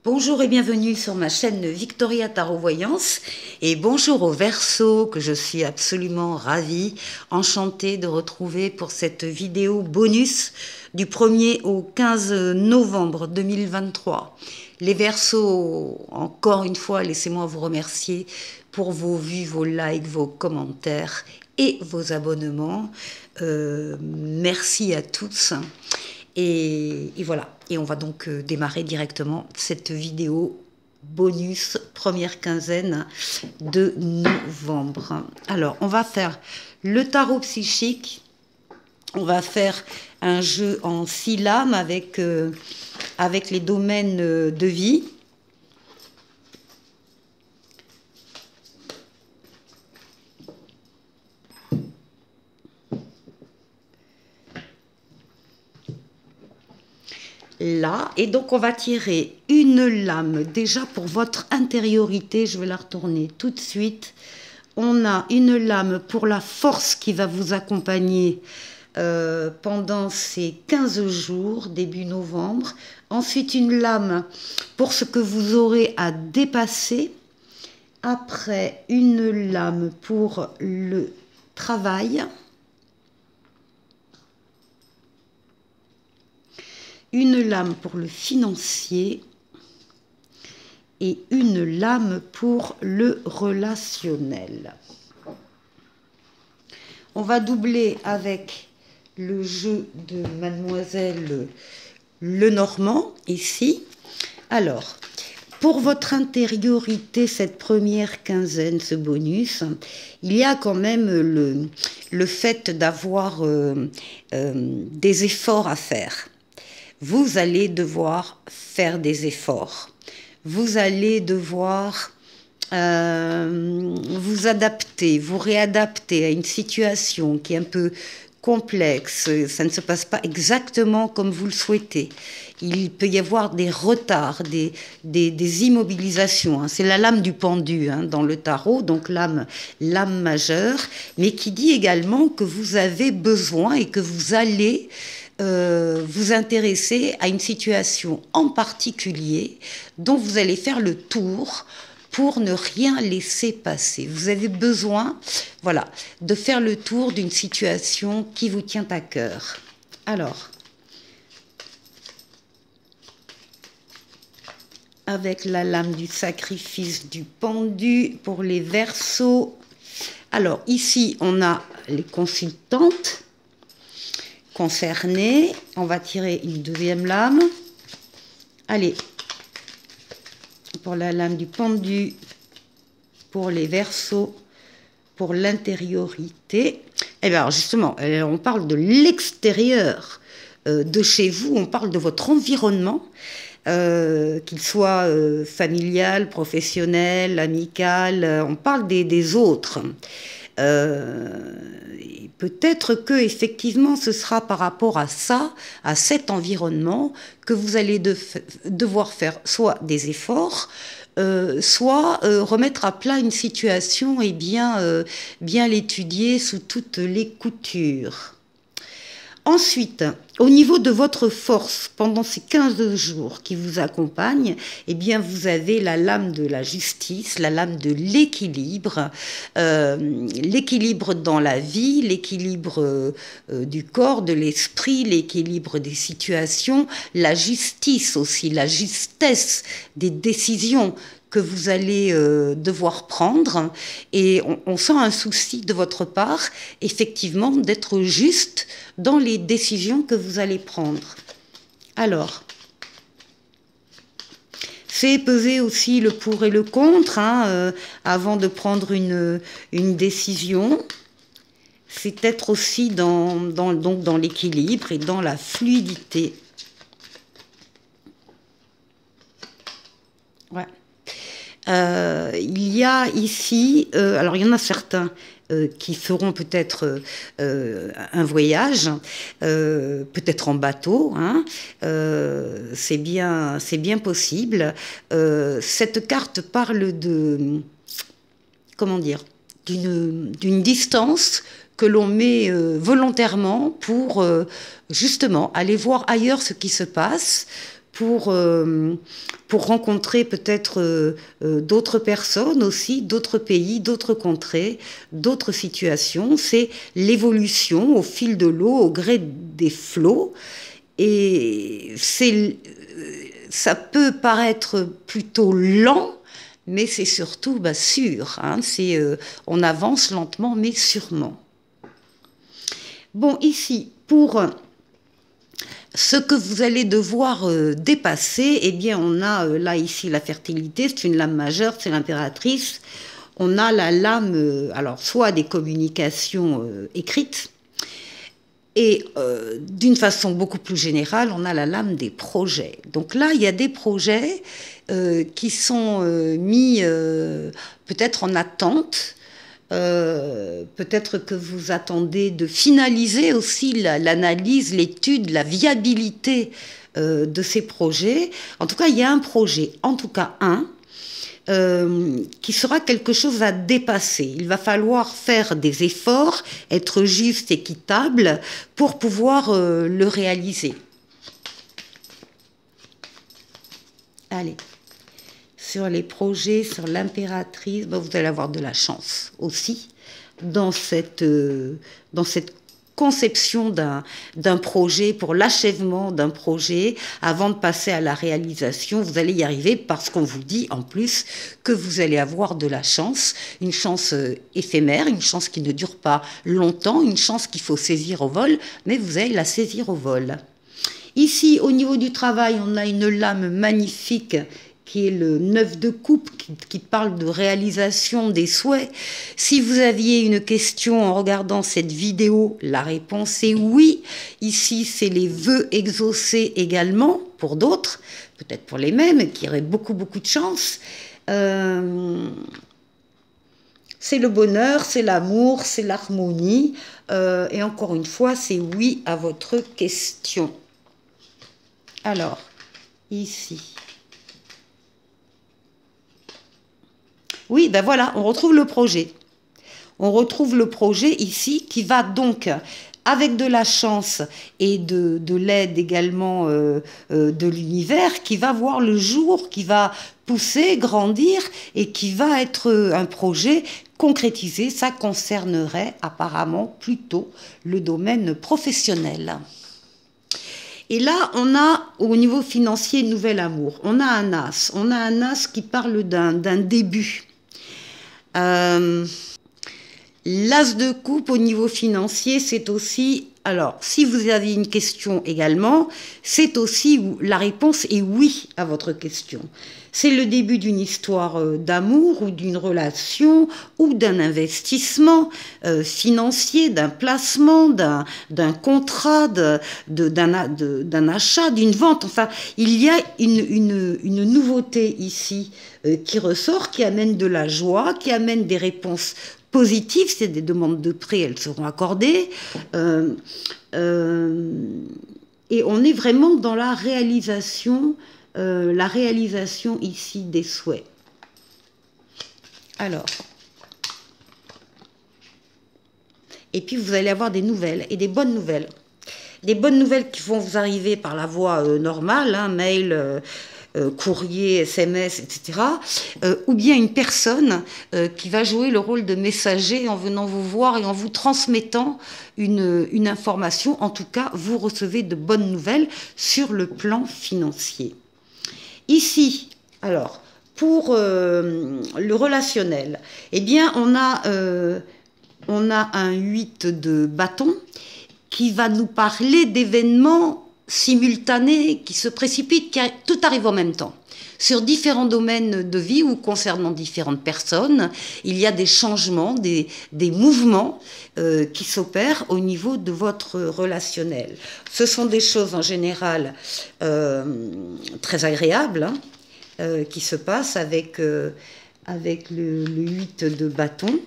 Bonjour et bienvenue sur ma chaîne Victoria Tarot Voyance et bonjour aux Verseaux que je suis absolument ravie, enchantée de retrouver pour cette vidéo bonus du 1er au 15 novembre 2023. Les Verseaux, encore une fois, laissez-moi vous remercier pour vos vues, vos likes, vos commentaires et vos abonnements. Merci à tous. Et voilà, et on va donc démarrer directement cette vidéo bonus première quinzaine de novembre. Alors, on va faire le tarot psychique, on va faire un jeu en 6 lames avec les domaines de vie. Là, et donc on va tirer une lame déjà pour votre intériorité, je vais la retourner tout de suite. On a une lame pour la force qui va vous accompagner pendant ces 15 jours, début novembre. Ensuite, une lame pour ce que vous aurez à dépasser. Après, une lame pour le travail. Une lame pour le financier et une lame pour le relationnel. On va doubler avec le jeu de Mademoiselle Lenormand, ici. Alors, pour votre intériorité, cette première quinzaine, ce bonus, il y a quand même le fait d'avoir des efforts à faire. Vous allez devoir faire des efforts. Vous allez devoir vous adapter, vous réadapter à une situation qui est un peu complexe. Ça ne se passe pas exactement comme vous le souhaitez. Il peut y avoir des retards, des immobilisations. C'est la lame du pendu dans le tarot, donc lame majeure, mais qui dit également que vous avez besoin et que vous allez vous intéresser à une situation en particulier dont vous allez faire le tour pour ne rien laisser passer. Vous avez besoin, voilà, de faire le tour d'une situation qui vous tient à cœur. Alors, avec la lame du sacrifice du pendu pour les Verseaux. Alors, ici, on a les consultantes concernées. On va tirer une deuxième lame. Allez, pour la lame du pendu, pour les Verseaux, pour l'intériorité. Et bien, justement, on parle de l'extérieur de chez vous, on parle de votre environnement, qu'il soit familial, professionnel, amical, on parle des autres. Peut-être que effectivement ce sera par rapport à ça, à cet environnement, que vous allez devoir faire soit des efforts, soit remettre à plat une situation et bien l'étudier sous toutes les coutures. Ensuite, au niveau de votre force, pendant ces 15 jours qui vous accompagnent, eh bien, vous avez la lame de la justice, la lame de l'équilibre, l'équilibre dans la vie, l'équilibre du corps, de l'esprit, l'équilibre des situations, la justice aussi, la justesse des décisions que vous allez devoir prendre, et on sent un souci de votre part, effectivement, d'être juste dans les décisions que vous allez prendre. Alors, c'est peser aussi le pour et le contre, avant de prendre une décision. C'est être aussi donc dans l'équilibre et dans la fluidité. Ouais. Il y a ici, alors il y en a certains qui feront peut-être un voyage, peut-être en bateau, c'est bien possible. Cette carte parle de, comment dire, d'une distance que l'on met volontairement pour justement aller voir ailleurs ce qui se passe, pour rencontrer peut-être d'autres personnes aussi, d'autres pays, d'autres contrées, d'autres situations. C'est l'évolution au fil de l'eau, au gré des flots. Et ça peut paraître plutôt lent, mais c'est surtout sûr. Hein, on avance lentement, mais sûrement. Bon, ici, pour ce que vous allez devoir dépasser, eh bien, on a là, ici, la fertilité, c'est une lame majeure, c'est l'impératrice. On a la lame, alors, soit des communications écrites, et d'une façon beaucoup plus générale, on a la lame des projets. Donc là, il y a des projets qui sont mis peut-être en attente. Peut-être que vous attendez de finaliser aussi l'analyse, l'étude, la viabilité de ces projets. En tout cas, il y a un projet, en tout cas un, qui sera quelque chose à dépasser. Il va falloir faire des efforts, être juste, équitable, pour pouvoir le réaliser. Allez. Sur les projets, sur l'impératrice, vous allez avoir de la chance aussi dans cette conception d'un projet, pour l'achèvement d'un projet, avant de passer à la réalisation. Vous allez y arriver parce qu'on vous dit en plus que vous allez avoir de la chance, une chance éphémère, une chance qui ne dure pas longtemps, une chance qu'il faut saisir au vol, mais vous allez la saisir au vol. Ici, au niveau du travail, on a une lame magnifique qui est le 9 de coupe, qui parle de réalisation des souhaits. Si vous aviez une question en regardant cette vidéo, la réponse est oui. Ici, c'est les vœux exaucés également, pour d'autres, peut-être pour les mêmes, qui auraient beaucoup de chance. C'est le bonheur, c'est l'amour, c'est l'harmonie. Et encore une fois, c'est oui à votre question. Alors, ici... Oui, ben voilà, on retrouve le projet. On retrouve le projet ici qui va donc, avec de la chance et de l'aide également de l'univers, qui va voir le jour, qui va pousser, grandir et qui va être un projet concrétisé. Ça concernerait apparemment plutôt le domaine professionnel. Et là, on a, au niveau financier, nouvel amour. On a un as. On a un as qui parle d'un début. L'as de coupe au niveau financier, c'est aussi... Alors, si vous avez une question également, c'est aussi... La réponse est oui à votre question. C'est le début d'une histoire d'amour ou d'une relation ou d'un investissement financier, d'un placement, d'un contrat, d'un achat, d'une vente. Enfin, il y a une nouveauté ici qui ressort, qui amène de la joie, qui amène des réponses positives. C'est des demandes de prêt, elles seront accordées. Et on est vraiment dans la réalisation ici des souhaits. Alors, et puis vous allez avoir des nouvelles, et des bonnes nouvelles. Des bonnes nouvelles qui vont vous arriver par la voie normale, hein, mail, courrier, SMS, etc. Ou bien une personne qui va jouer le rôle de messager en venant vous voir et en vous transmettant une information. En tout cas, vous recevez de bonnes nouvelles sur le plan financier. Ici, alors, pour le relationnel, eh bien, on a un 8 de bâton qui va nous parler d'événements simultanés qui se précipitent, tout arrive en même temps. Sur différents domaines de vie ou concernant différentes personnes, il y a des changements, des mouvements qui s'opèrent au niveau de votre relationnel. Ce sont des choses en général très agréables qui se passent avec le 8 de bâton.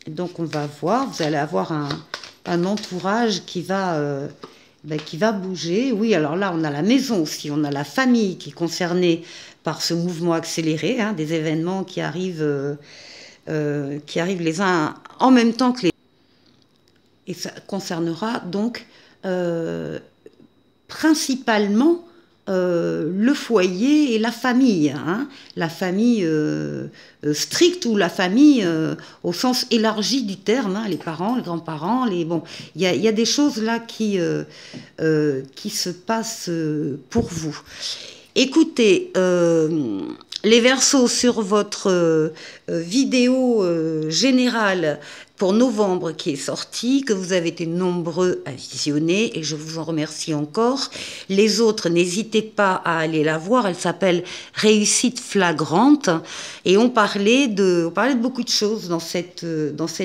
Donc on va voir, vous allez avoir un entourage qui va bouger. Oui, alors là, on a la maison aussi, on a la famille qui est concernée par ce mouvement accéléré, hein, des événements qui arrivent les uns en même temps que les... Et ça concernera donc principalement le foyer et la famille, hein, la famille stricte ou la famille au sens élargi du terme, hein, les parents, les grands-parents, bon, il y a des choses là qui se passent pour vous. Écoutez, les Verseaux, sur votre vidéo générale pour novembre qui est sortie, que vous avez été nombreux à visionner, et je vous en remercie encore. Les autres, n'hésitez pas à aller la voir, elle s'appelle Réussite flagrante, et on parlait de beaucoup de choses dans cette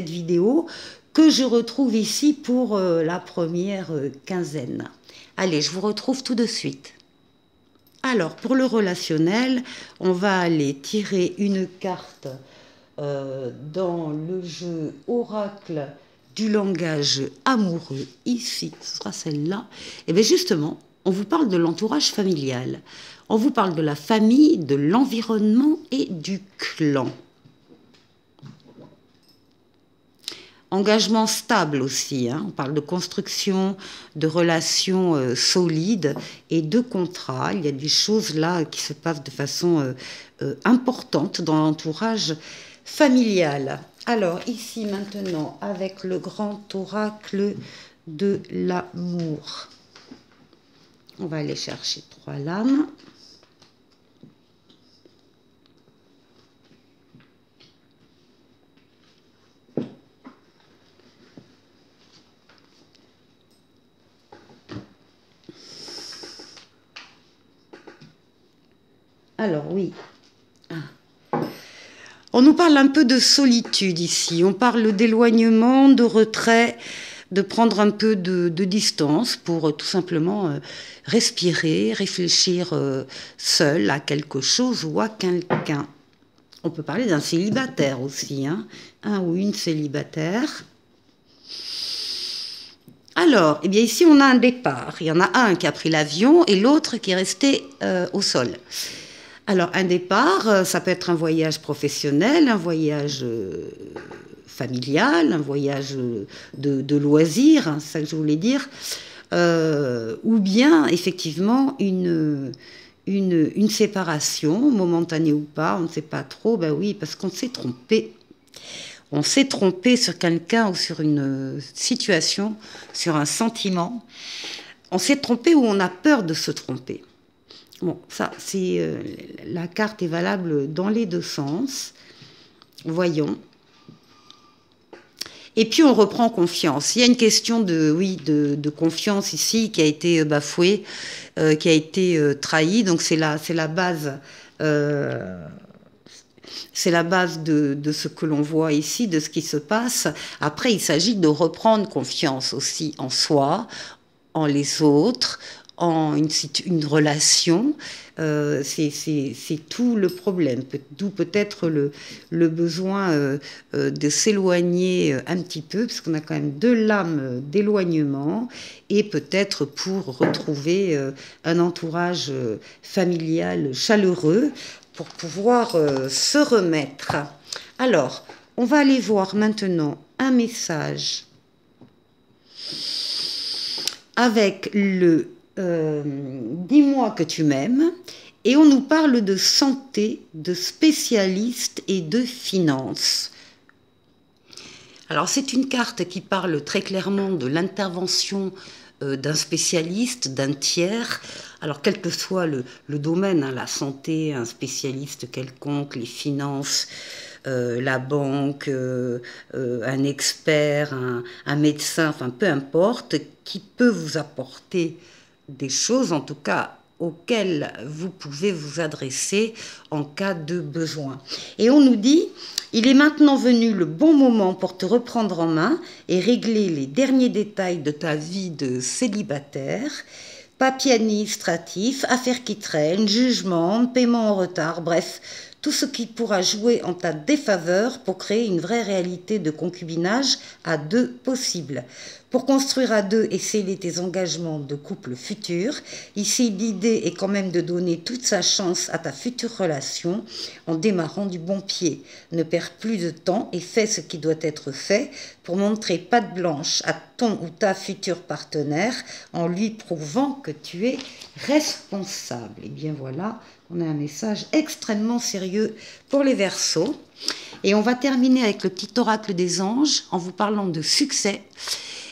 vidéo, que je retrouve ici pour la première quinzaine. Allez, je vous retrouve tout de suite. Alors, pour le relationnel, on va aller tirer une carte dans le jeu Oracle du langage amoureux. Ici, ce sera celle-là. Et bien justement, on vous parle de l'entourage familial. On vous parle de la famille, de l'environnement et du clan. Engagement stable aussi, hein. On parle de construction, de relations solides et de contrats. Il y a des choses là qui se passent de façon importante dans l'entourage familial. Alors ici maintenant avec le grand oracle de l'amour. On va aller chercher 3 lames. Alors oui, on nous parle un peu de solitude ici, on parle d'éloignement, de retrait, de prendre un peu de distance pour tout simplement respirer, réfléchir seul à quelque chose ou à quelqu'un. On peut parler d'un célibataire aussi, hein, un ou une célibataire. Alors, eh bien ici on a un départ, il y en a un qui a pris l'avion et l'autre qui est resté au sol. Alors, un départ, ça peut être un voyage professionnel, un voyage familial, un voyage de loisirs, hein, c'est ça que je voulais dire, ou bien, effectivement, une séparation, momentanée ou pas, on ne sait pas trop, ben oui, parce qu'on s'est trompé. On s'est trompé sur quelqu'un ou sur une situation, sur un sentiment. On s'est trompé ou on a peur de se tromper. Bon, ça, c'est la carte est valable dans les deux sens. Voyons. Et puis, on reprend confiance. Il y a une question de confiance ici qui a été bafouée, qui a été trahie. Donc, c'est la base. C'est la base de ce que l'on voit ici, de ce qui se passe. Après, il s'agit de reprendre confiance aussi en soi, en les autres, en une relation, c'est tout le problème, d'où peut-être le besoin de s'éloigner un petit peu, parce qu'on a quand même 2 lames d'éloignement, et peut-être pour retrouver un entourage familial chaleureux, pour pouvoir se remettre. Alors, on va aller voir maintenant un message avec le dis-moi que tu m'aimes, et on nous parle de santé, de spécialistes et de finances. Alors c'est une carte qui parle très clairement de l'intervention d'un spécialiste, d'un tiers. Alors quel que soit le domaine, hein, la santé, un spécialiste quelconque, les finances, la banque, un expert, un médecin, enfin peu importe, qui peut vous apporter des choses, en tout cas, auxquelles vous pouvez vous adresser en cas de besoin. Et on nous dit, il est maintenant venu le bon moment pour te reprendre en main et régler les derniers détails de ta vie de célibataire, papiers administratifs, affaires qui traînent, jugement, paiement en retard, bref, tout ce qui pourra jouer en ta défaveur pour créer une vraie réalité de concubinage à deux possible. Pour construire à deux et sceller tes engagements de couple futur, ici l'idée est quand même de donner toute sa chance à ta future relation en démarrant du bon pied. Ne perds plus de temps et fais ce qui doit être fait pour montrer patte blanche à ton ou ta future partenaire en lui prouvant que tu es responsable. Et bien voilà, on a un message extrêmement sérieux pour les Verseaux. Et on va terminer avec le petit oracle des anges en vous parlant de succès.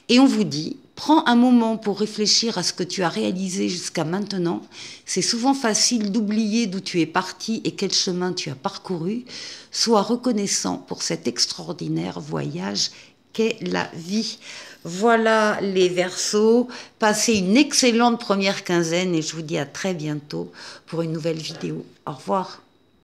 Et on vous dit, prends un moment pour réfléchir à ce que tu as réalisé jusqu'à maintenant. C'est souvent facile d'oublier d'où tu es parti et quel chemin tu as parcouru. Sois reconnaissant pour cet extraordinaire voyage qu'est la vie. Voilà les Verseaux. Passez une excellente première quinzaine et je vous dis à très bientôt pour une nouvelle vidéo. Au revoir.